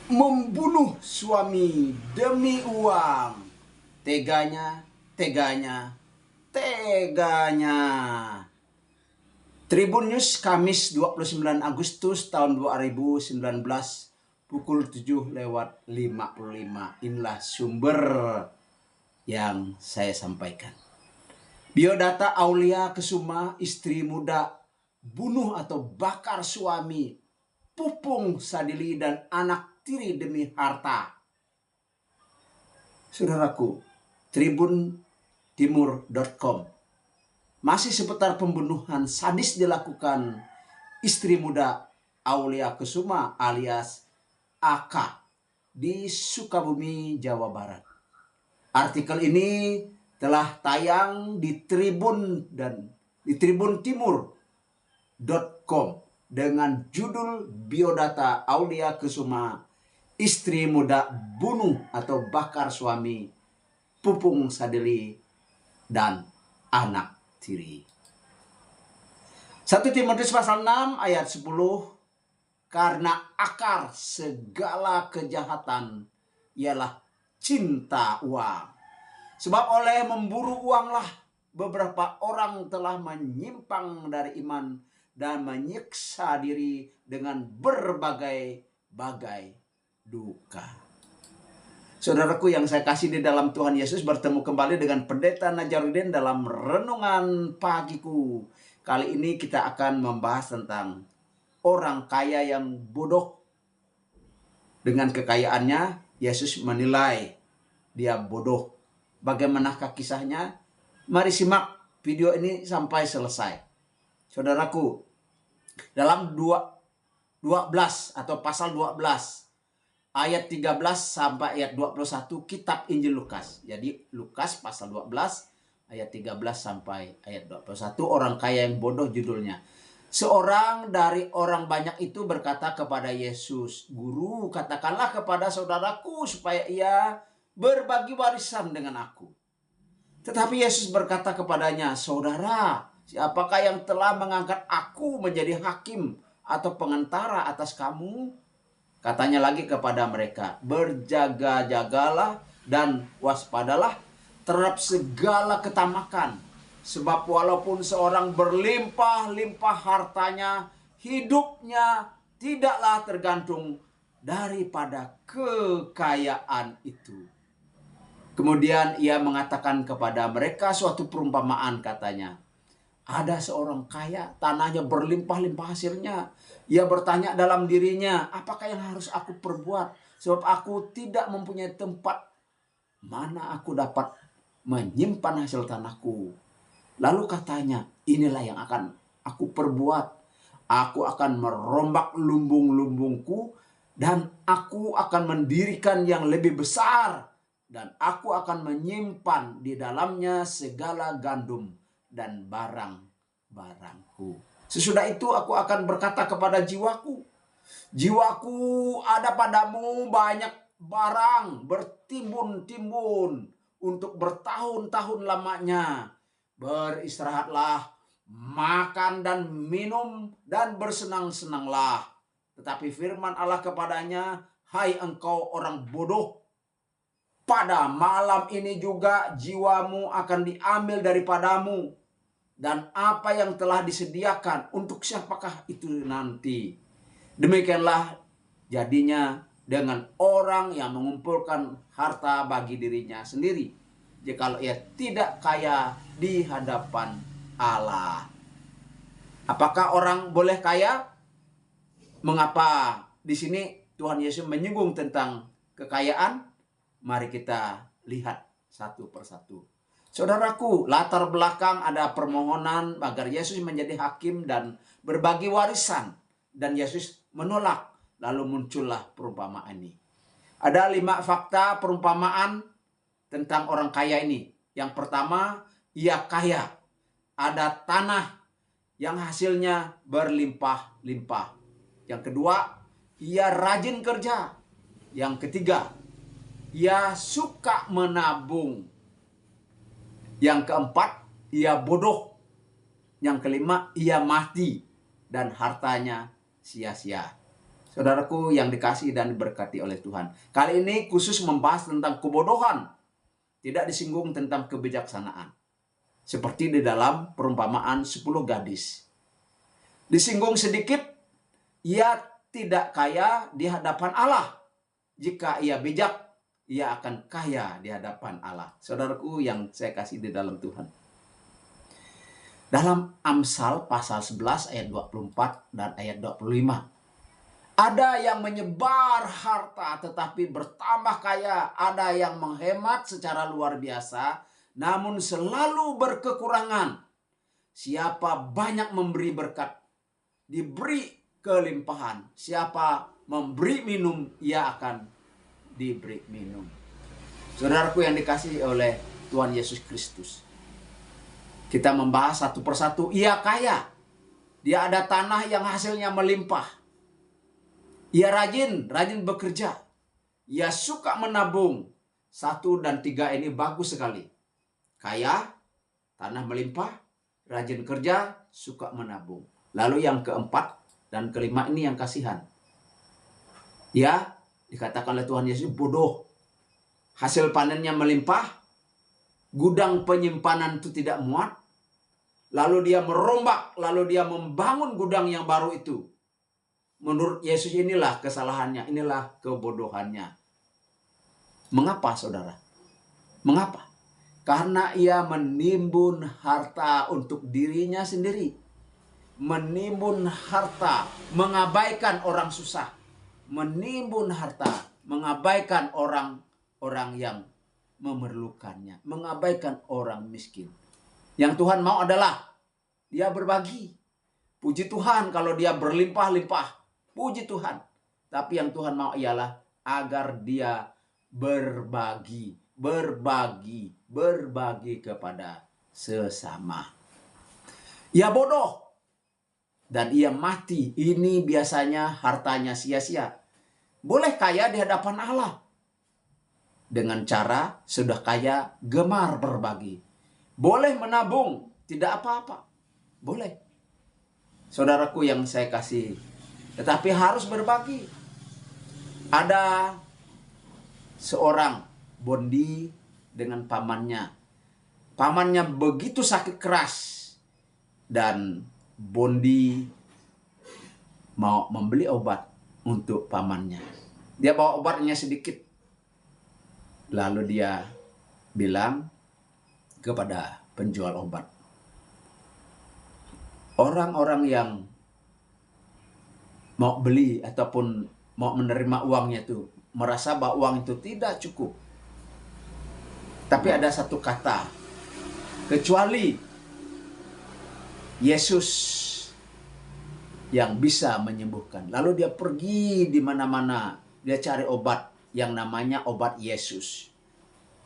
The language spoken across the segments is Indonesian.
membunuh suami demi uang. Teganya, teganya, teganya. Tribun News Kamis 29 Agustus tahun 2019 pukul 7:55. Inilah sumber yang saya sampaikan. Biodata Aulia Kesuma, istri muda, bunuh atau bakar suami, pupung Sadili dan anak tiri demi harta. Saudaraku, tribuntimur.com. Masih seputar pembunuhan sadis dilakukan istri muda Aulia Kesuma alias AK di Sukabumi, Jawa Barat. Artikel ini telah tayang di Tribun dan di tribuntimur.com dengan judul Biodata Aulia Kesuma, istri muda bunuh atau bakar suami, pupung Sadili dan anak tiri. 1 Timotius pasal 6 ayat 10, karena akar segala kejahatan ialah cinta uang. Sebab oleh memburu uanglah beberapa orang telah menyimpang dari iman dan menyiksa diri dengan berbagai-bagai duka. Saudaraku yang saya kasih di dalam Tuhan Yesus, bertemu kembali dengan Pendeta Najarudin dalam renungan pagiku. Kali ini kita akan membahas tentang orang kaya yang bodoh. Dengan kekayaannya, Yesus menilai dia bodoh. Bagaimanakah kisahnya? Mari simak video ini sampai selesai. Saudaraku, dalam 12 atau pasal 12 ayat 13 sampai ayat 21 kitab Injil Lukas. Jadi Lukas pasal 12 ayat 13 sampai ayat 21, orang kaya yang bodoh judulnya. Seorang dari orang banyak itu berkata kepada Yesus, "Guru, katakanlah kepada saudaraku supaya ia berbagi warisan dengan aku." Tetapi Yesus berkata kepadanya, "Saudara, siapakah yang telah mengangkat aku menjadi hakim atau pengantara atas kamu?" Katanya lagi kepada mereka, "Berjaga-jagalah dan waspadalah terhadap segala ketamakan. Sebab walaupun seorang berlimpah-limpah hartanya, hidupnya tidaklah tergantung daripada kekayaan itu." Kemudian ia mengatakan kepada mereka suatu perumpamaan, katanya, "Ada seorang kaya, tanahnya berlimpah-limpah hasilnya. Ia bertanya dalam dirinya, apakah yang harus aku perbuat? Sebab aku tidak mempunyai tempat mana aku dapat menyimpan hasil tanahku." Lalu katanya, "Inilah yang akan aku perbuat. Aku akan merombak lumbung-lumbungku dan aku akan mendirikan yang lebih besar. Dan aku akan menyimpan di dalamnya segala gandum dan barang-barangku. Sesudah itu aku akan berkata kepada jiwaku, jiwaku, ada padamu banyak barang bertimbun-timbun untuk bertahun-tahun lamanya. Beristirahatlah, makan dan minum dan bersenang-senanglah." Tetapi firman Allah kepadanya, "Hai engkau orang bodoh, pada malam ini juga jiwamu akan diambil daripadamu. Dan apa yang telah disediakan, untuk siapakah itu nanti? Demikianlah jadinya dengan orang yang mengumpulkan harta bagi dirinya sendiri, jikalau ia tidak kaya di hadapan Allah." Apakah orang boleh kaya? Mengapa di sini Tuhan Yesus menyinggung tentang kekayaan? Mari kita lihat satu persatu. Saudaraku, latar belakang ada permohonan agar Yesus menjadi hakim dan berbagi warisan. Dan Yesus menolak. Lalu muncullah perumpamaan ini. Ada 5 fakta perumpamaan tentang orang kaya ini. Yang pertama, ia kaya. Ada tanah yang hasilnya berlimpah-limpah. Yang kedua, ia rajin kerja. Yang ketiga, ia suka menabung. Yang keempat, ia bodoh. Yang kelima, ia mati dan hartanya sia-sia. Saudaraku yang dikasihi dan diberkati oleh Tuhan. Kali ini khusus membahas tentang kebodohan. Tidak disinggung tentang kebijaksanaan. Seperti di dalam perumpamaan 10 gadis. Disinggung sedikit, ia tidak kaya di hadapan Allah. Jika ia bijak, ia akan kaya di hadapan Allah. Saudaraku yang saya kasih di dalam Tuhan. Dalam Amsal pasal 11 ayat 24 dan ayat 25. Ada yang menyebar harta tetapi bertambah kaya. Ada yang menghemat secara luar biasa namun selalu berkekurangan. Siapa banyak memberi berkat, diberi kelimpahan. Siapa memberi minum, ia akan diberi minum. Saudaraku yang dikasihi oleh Tuhan Yesus Kristus. Kita membahas satu persatu. Ia kaya. Dia ada tanah yang hasilnya melimpah. Ia rajin bekerja. Ia suka menabung. 1 dan 3 ini bagus sekali. Kaya, tanah melimpah, rajin kerja, suka menabung. Lalu yang keempat dan kelima ini yang kasihan. Ya, dikatakan oleh Tuhan Yesus bodoh. Hasil panennya melimpah, gudang penyimpanan itu tidak muat. Lalu dia merombak, lalu dia membangun gudang yang baru itu. Menurut Yesus inilah kesalahannya, inilah kebodohannya. Mengapa saudara? Mengapa? Karena ia menimbun harta untuk dirinya sendiri. Menimbun harta, mengabaikan orang susah. Menimbun harta, mengabaikan orang yang memerlukannya. Mengabaikan orang miskin. Yang Tuhan mau adalah dia berbagi. Puji Tuhan kalau dia berlimpah-limpah. Puji Tuhan. Tapi yang Tuhan mau ialah agar dia berbagi kepada sesama. Ia bodoh dan ia mati. Ini biasanya hartanya sia-sia. Boleh kaya di hadapan Allah. Dengan cara sudah kaya gemar berbagi. Boleh menabung, tidak apa-apa. Boleh. Saudaraku yang saya kasih. Tetapi harus berbagi. Ada seorang bondi dengan pamannya. Pamannya begitu sakit keras. Dan bondi mau membeli obat untuk pamannya. Dia bawa obatnya sedikit. Lalu dia bilang kepada penjual obat. Orang-orang yang mau beli ataupun mau menerima uangnya itu merasa bahwa uang itu tidak cukup. Tapi ada satu kata, kecuali Yesus yang bisa menyembuhkan. Lalu dia pergi di mana-mana, dia cari obat yang namanya obat Yesus.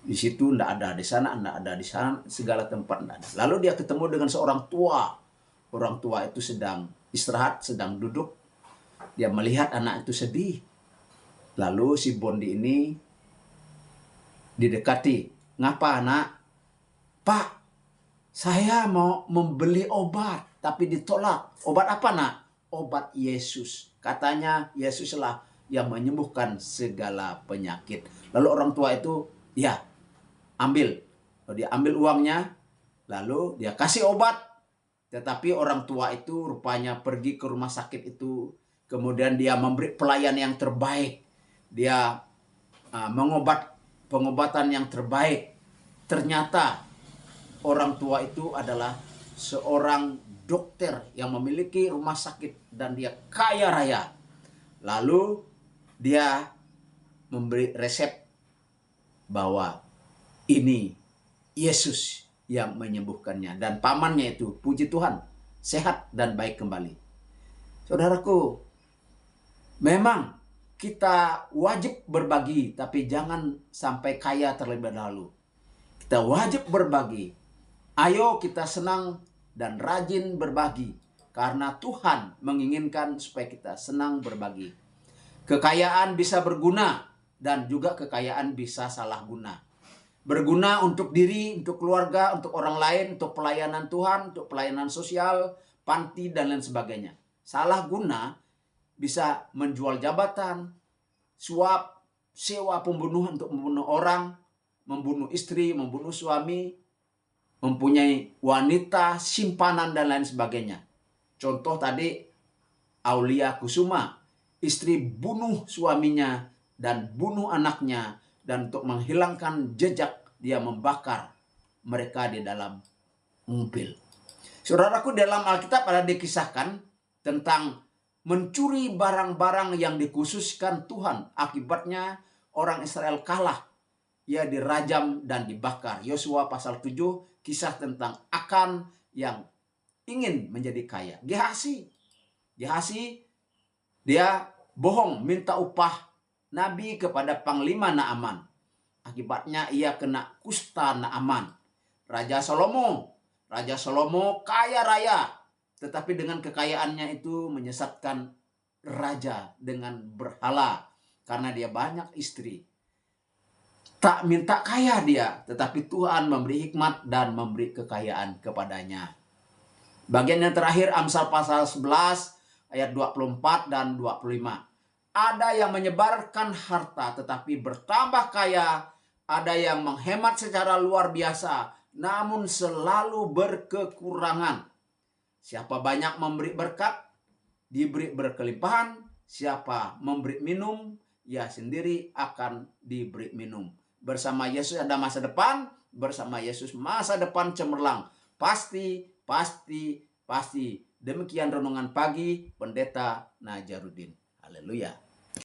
Di situ enggak ada, di sana enggak ada, di sana segala tempat enggak ada. Lalu dia ketemu dengan seorang tua. Orang tua itu sedang istirahat, sedang duduk. Dia melihat anak itu sedih. Lalu si bondi ini didekati. Ngapa anak? Pak, saya mau membeli obat. Tapi ditolak. Obat apa nak? Obat Yesus. Katanya Yesuslah yang menyembuhkan segala penyakit. Lalu orang tua itu, ya ambil. Lalu dia ambil uangnya. Lalu dia kasih obat. Tetapi orang tua itu rupanya pergi ke rumah sakit itu. Kemudian dia memberi pelayan yang terbaik. Dia pengobatan yang terbaik. Ternyata orang tua itu adalah seorang dokter yang memiliki rumah sakit. Dan dia kaya raya. Lalu dia memberi resep bahwa ini Yesus yang menyembuhkannya. Dan pamannya itu, puji Tuhan, sehat dan baik kembali. Saudaraku, memang kita wajib berbagi, tapi jangan sampai kaya terlebih dahulu. Kita wajib berbagi. Ayo kita senang dan rajin berbagi. Karena Tuhan menginginkan supaya kita senang berbagi. Kekayaan bisa berguna dan juga kekayaan bisa salah guna. Berguna untuk diri, untuk keluarga, untuk orang lain, untuk pelayanan Tuhan, untuk pelayanan sosial, panti, dan lain sebagainya. Salah guna bisa menjual jabatan, suap, sewa pembunuhan untuk membunuh orang, membunuh istri, membunuh suami, mempunyai wanita, simpanan, dan lain sebagainya. Contoh tadi Aulia Kusuma, istri bunuh suaminya dan bunuh anaknya, dan untuk menghilangkan jejak dia membakar mereka di dalam mobil. Saudaraku, dalam Alkitab ada dikisahkan tentang mencuri barang-barang yang dikhususkan Tuhan. Akibatnya orang Israel kalah. Ia dirajam dan dibakar. Yosua pasal 7, kisah tentang Akan yang ingin menjadi kaya. Gehasi, dia bohong minta upah nabi kepada Panglima Naaman. Akibatnya ia kena kusta Naaman. Raja Salomo kaya raya, tetapi dengan kekayaannya itu menyesatkan raja dengan berhala karena dia banyak istri. Tak minta kaya dia, tetapi Tuhan memberi hikmat dan memberi kekayaan kepadanya. Bagian yang terakhir, Amsal pasal 11 ayat 24 dan 25. Ada yang menyebarkan harta tetapi bertambah kaya, ada yang menghemat secara luar biasa namun selalu berkekurangan. Siapa banyak memberi berkat, diberi berkelimpahan. Siapa memberi minum, ia sendiri akan diberi minum. Bersama Yesus ada masa depan, bersama Yesus masa depan cemerlang. Pasti. Demikian renungan pagi Pendeta Najarudin. Haleluya.